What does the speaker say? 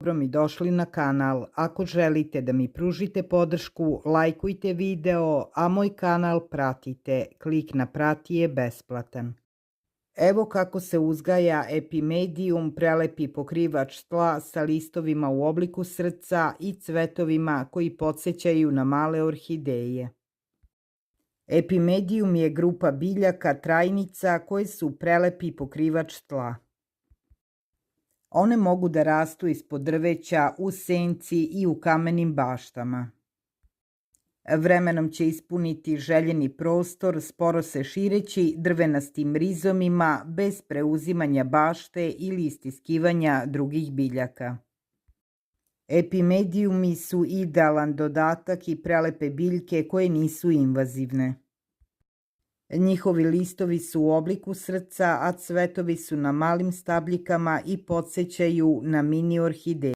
dobro mi došli na kanal. Ako želite da mi pružite podršku, lajkujte video, a moj kanal pratite. Klik na prati je besplatan. Evo kako se uzgaja epimedium, prelepi pokrivač tla sa listovima u obliku srca i cvetovima koji podsećaju na male orhideje. Epimedium je grupa biljaka trajnica koje su prelepi pokrivač tla. One mogu da rastu ispod drveća, u senci i u kamenim baštama. Vremenom će ispuniti željeni prostor, sporo se šireći drvenastim rizomima bez preuzimanja bašte ili istiskivanja drugih biljaka. Epimedijumi su idealan dodatak i prelepe biljke koje nisu invazivne. Njihovi listovi su u obliku srca, a cvetovi su na malim stabljikama i podsećaju na mini orhideje.